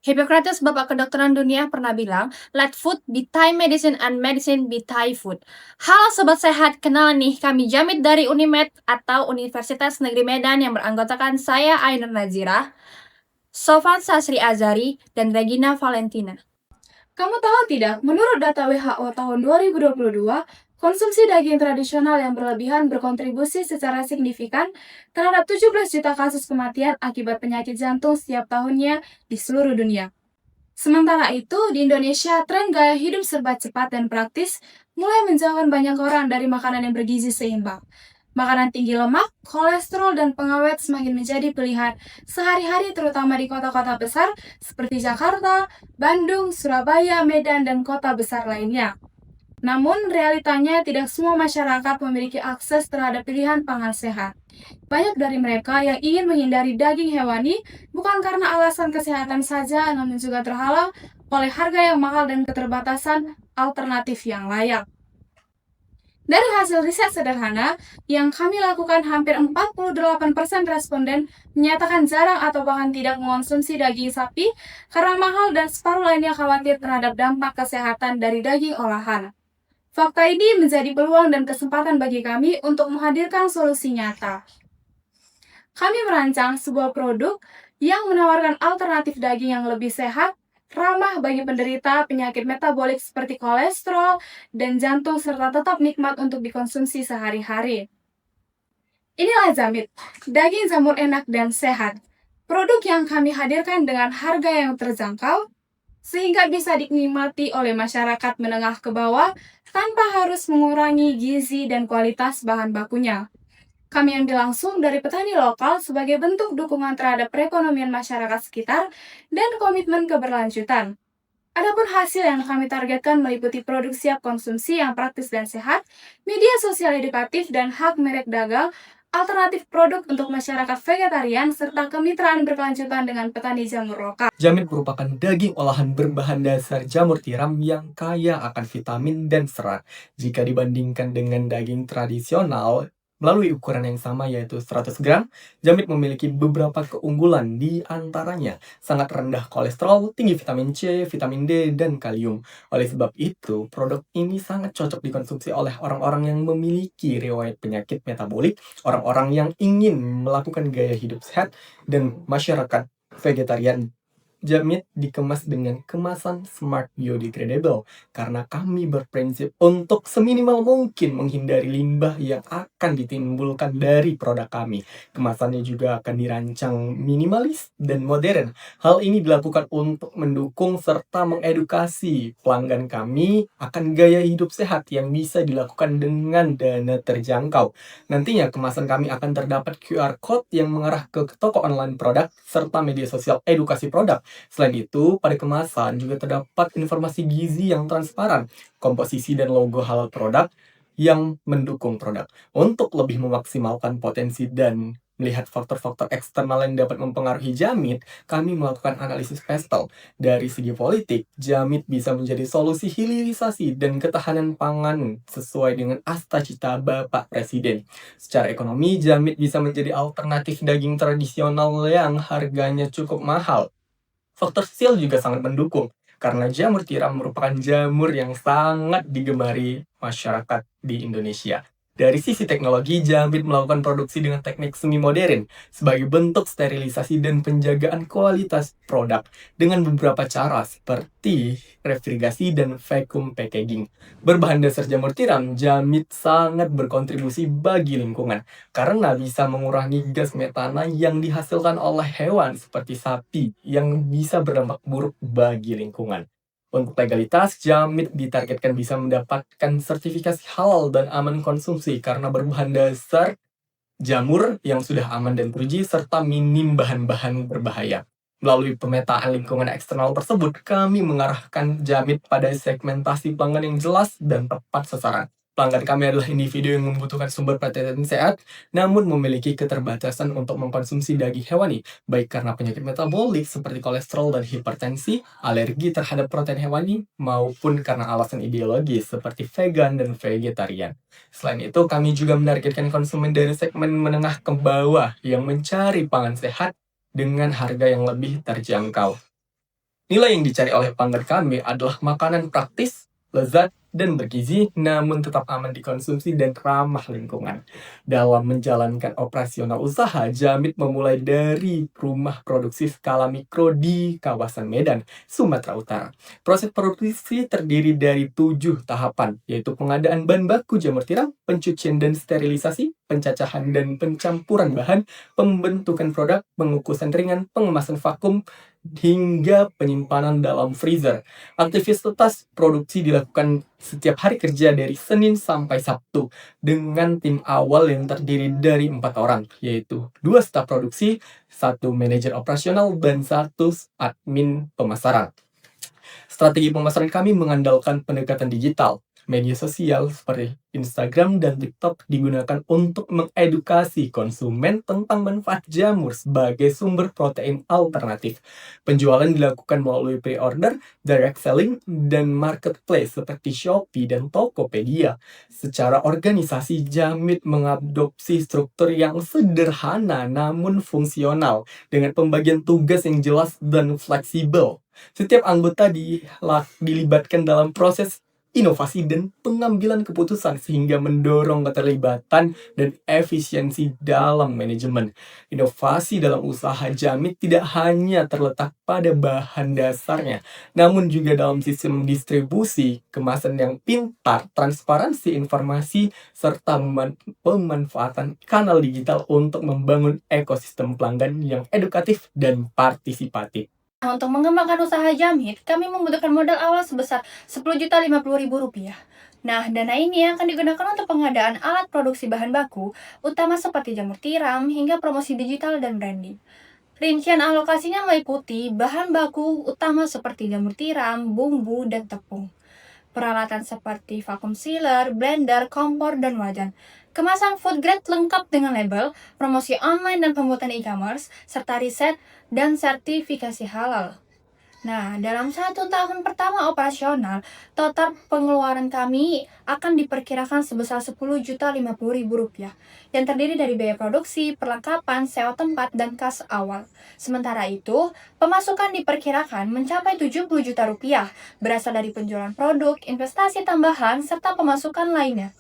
Hippocrates, bapak kedokteran dunia, pernah bilang, "Let food be Thai medicine and medicine be Thai food." Halo Sobat Sehat, kenal nih, kami Jamit dari Unimed atau Universitas Negeri Medan yang beranggotakan saya Ainur Nazira, Sofan Sasri Azari, dan Regina Valentina. Kamu tahu tidak, menurut data WHO tahun 2022, konsumsi daging tradisional yang berlebihan berkontribusi secara signifikan terhadap 17 juta kasus kematian akibat penyakit jantung setiap tahunnya di seluruh dunia. Sementara itu, di Indonesia, tren gaya hidup serba cepat dan praktis mulai menjauhkan banyak orang dari makanan yang bergizi seimbang. Makanan tinggi lemak, kolesterol, dan pengawet semakin menjadi pilihan sehari-hari terutama di kota-kota besar seperti Jakarta, Bandung, Surabaya, Medan, dan kota besar lainnya. Namun, realitanya tidak semua masyarakat memiliki akses terhadap pilihan pangan sehat. Banyak dari mereka yang ingin menghindari daging hewani bukan karena alasan kesehatan saja, namun juga terhalang oleh harga yang mahal dan keterbatasan alternatif yang layak. Dari hasil riset sederhana yang kami lakukan, hampir 48% responden menyatakan jarang atau bahkan tidak mengonsumsi daging sapi karena mahal dan separuh lainnya khawatir terhadap dampak kesehatan dari daging olahan. Fakta ini menjadi peluang dan kesempatan bagi kami untuk menghadirkan solusi nyata. Kami merancang sebuah produk yang menawarkan alternatif daging yang lebih sehat, ramah bagi penderita penyakit metabolik seperti kolesterol dan jantung, serta tetap nikmat untuk dikonsumsi sehari-hari. Inilah Jamit, daging jamur enak dan sehat. Produk yang kami hadirkan dengan harga yang terjangkau, sehingga bisa dinikmati oleh masyarakat menengah ke bawah tanpa harus mengurangi gizi dan kualitas bahan bakunya. Kami ambil langsung dari petani lokal sebagai bentuk dukungan terhadap perekonomian masyarakat sekitar dan komitmen keberlanjutan. Adapun hasil yang kami targetkan meliputi produk siap konsumsi yang praktis dan sehat, media sosial edukatif dan hak merek dagang, alternatif produk untuk masyarakat vegetarian, serta kemitraan berkelanjutan dengan petani jamur lokal. Jamit merupakan daging olahan berbahan dasar jamur tiram yang kaya akan vitamin dan serat. Jika dibandingkan dengan daging tradisional, melalui ukuran yang sama yaitu 100 gram, Jamit memiliki beberapa keunggulan, di antaranya sangat rendah kolesterol, tinggi vitamin C, vitamin D, dan kalium. Oleh sebab itu, produk ini sangat cocok dikonsumsi oleh orang-orang yang memiliki riwayat penyakit metabolik, orang-orang yang ingin melakukan gaya hidup sehat, dan masyarakat vegetarian. Jamit dikemas dengan kemasan smart biodegradable karena kami berprinsip untuk seminimal mungkin menghindari limbah yang akan ditimbulkan dari produk kami. Kemasannya juga akan dirancang minimalis dan modern. Hal ini dilakukan untuk mendukung serta mengedukasi pelanggan kami akan gaya hidup sehat yang bisa dilakukan dengan dana terjangkau. Nantinya kemasan kami akan terdapat QR Code yang mengarah ke toko online produk serta media sosial edukasi produk. Selain itu, pada kemasan juga terdapat informasi gizi yang transparan, komposisi dan logo halal produk yang mendukung produk. Untuk lebih memaksimalkan potensi dan melihat faktor-faktor eksternal yang dapat mempengaruhi Jamit, kami melakukan analisis pestel. Dari segi politik, Jamit bisa menjadi solusi hilirisasi dan ketahanan pangan sesuai dengan asta cita Bapak Presiden. Secara ekonomi, Jamit bisa menjadi alternatif daging tradisional yang harganya cukup mahal. Faktor sosial juga sangat mendukung, karena jamur tiram merupakan jamur yang sangat digemari masyarakat di Indonesia. Dari sisi teknologi, Jamit melakukan produksi dengan teknik semi modern sebagai bentuk sterilisasi dan penjagaan kualitas produk dengan beberapa cara seperti refrigerasi dan vacuum packaging. Berbahan dasar jamur tiram, Jamit sangat berkontribusi bagi lingkungan karena bisa mengurangi gas metana yang dihasilkan oleh hewan seperti sapi yang bisa berdampak buruk bagi lingkungan. Untuk legalitas, Jamit ditargetkan bisa mendapatkan sertifikasi halal dan aman konsumsi karena berbahan dasar jamur yang sudah aman dan teruji serta minim bahan-bahan berbahaya. Melalui pemetaan lingkungan eksternal tersebut, kami mengarahkan Jamit pada segmentasi pelanggan yang jelas dan tepat sasaran. Pelanggan kami adalah individu yang membutuhkan sumber protein sehat, namun memiliki keterbatasan untuk mengkonsumsi daging hewani, baik karena penyakit metabolik seperti kolesterol dan hipertensi, alergi terhadap protein hewani, maupun karena alasan ideologis seperti vegan dan vegetarian. Selain itu, kami juga menargetkan konsumen dari segmen menengah ke bawah yang mencari pangan sehat dengan harga yang lebih terjangkau. Nilai yang dicari oleh pelanggan kami adalah makanan praktis, lezat, dan bergizi, namun tetap aman dikonsumsi dan ramah lingkungan. Dalam menjalankan operasional usaha, Jamit memulai dari rumah produksi skala mikro di kawasan Medan, Sumatera Utara. Proses produksi terdiri dari 7 tahapan, yaitu pengadaan bahan baku jamur tiram, pencucian dan sterilisasi, pencacahan dan pencampuran bahan, pembentukan produk, pengukusan ringan, pengemasan vakum, hingga penyimpanan dalam freezer. Aktivitas produksi dilakukan setiap hari kerja dari Senin sampai Sabtu dengan tim awal yang terdiri dari 4 orang, yaitu 2 staf produksi, 1 manajer operasional, dan 1 admin pemasaran. Strategi pemasaran kami mengandalkan pendekatan digital. Media sosial seperti Instagram dan TikTok digunakan untuk mengedukasi konsumen tentang manfaat jamur sebagai sumber protein alternatif. Penjualan dilakukan melalui pre-order, direct selling, dan marketplace seperti Shopee dan Tokopedia. Secara organisasi, Jamit mengadopsi struktur yang sederhana namun fungsional dengan pembagian tugas yang jelas dan fleksibel. Setiap anggota dilibatkan dalam proses inovasi dan pengambilan keputusan sehingga mendorong keterlibatan dan efisiensi dalam manajemen. Inovasi dalam usaha Jamit tidak hanya terletak pada bahan dasarnya, namun juga dalam sistem distribusi, kemasan yang pintar, transparansi informasi, serta pemanfaatan kanal digital untuk membangun ekosistem pelanggan yang edukatif dan partisipatif. Nah, untuk mengembangkan usaha Jamit, kami membutuhkan modal awal sebesar Rp10.050.000. Nah, dana ini akan digunakan untuk pengadaan alat produksi bahan baku, utama seperti jamur tiram, hingga promosi digital dan branding. Rincian alokasinya meliputi bahan baku utama seperti jamur tiram, bumbu, dan tepung. Peralatan seperti vacuum sealer, blender, kompor, dan wajan. Kemasan food grade lengkap dengan label, promosi online dan pembuatan e-commerce, serta riset dan sertifikasi halal. Nah, dalam 1 tahun pertama operasional, total pengeluaran kami akan diperkirakan sebesar Rp10.050.000 yang terdiri dari biaya produksi, perlengkapan, sewa tempat, dan kas awal. Sementara itu, pemasukan diperkirakan mencapai Rp70 juta berasal dari penjualan produk, investasi tambahan, serta pemasukan lainnya.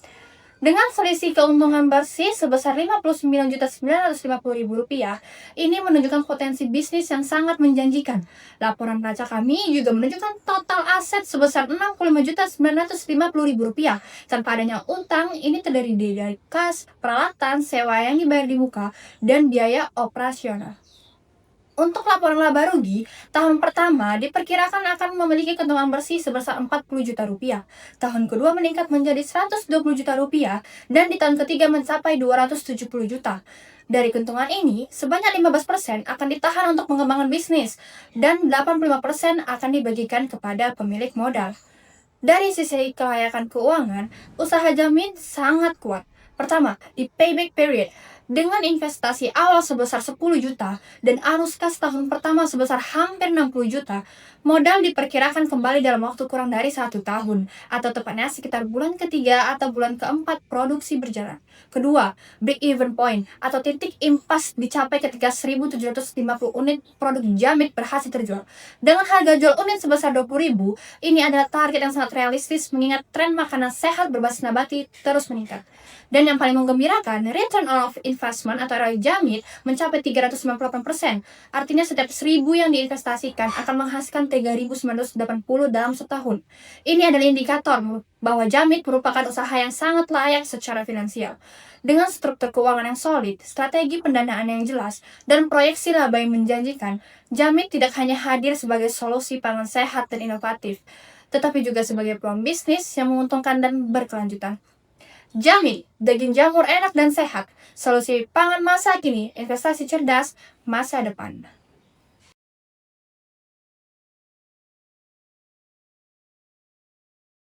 Dengan selisih keuntungan bersih sebesar Rp59.950.000, ini menunjukkan potensi bisnis yang sangat menjanjikan. Laporan neraca kami juga menunjukkan total aset sebesar Rp65.950.000. Tanpa adanya utang, ini terdiri dari kas, peralatan, sewa yang dibayar di muka, dan biaya operasional. Untuk laporan laba rugi, tahun pertama diperkirakan akan memiliki keuntungan bersih sebesar Rp40 juta. Tahun kedua meningkat menjadi Rp120 juta dan di tahun ketiga mencapai Rp270 juta. Dari keuntungan ini, sebanyak 15% akan ditahan untuk pengembangan bisnis dan 85% akan dibagikan kepada pemilik modal. Dari sisi kelayakan keuangan, usaha Jamit sangat kuat. Pertama, di payback period. Dengan investasi awal sebesar 10 juta dan arus kas tahun pertama sebesar hampir 60 juta, modal diperkirakan kembali dalam waktu kurang dari 1 tahun, atau tepatnya sekitar bulan ketiga atau bulan keempat produksi berjalan. Kedua, break-even point atau titik impas dicapai ketika 1.750 unit produk Jamit berhasil terjual. Dengan harga jual unit sebesar Rp20.000, ini adalah target yang sangat realistis mengingat tren makanan sehat berbasis nabati terus meningkat. Dan yang paling menggembirakan, return on investment atau ROI Jamit mencapai 398%. Artinya setiap 1.000 yang diinvestasikan akan menghasilkan 3.980 dalam setahun. Ini adalah indikator bahwa Jamit merupakan usaha yang sangat layak secara finansial. Dengan struktur keuangan yang solid, strategi pendanaan yang jelas, dan proyeksi laba yang menjanjikan, Jamit tidak hanya hadir sebagai solusi pangan sehat dan inovatif, tetapi juga sebagai peluang bisnis yang menguntungkan dan berkelanjutan. Jamit, daging jamur enak dan sehat, solusi pangan masa kini, investasi cerdas, masa depan.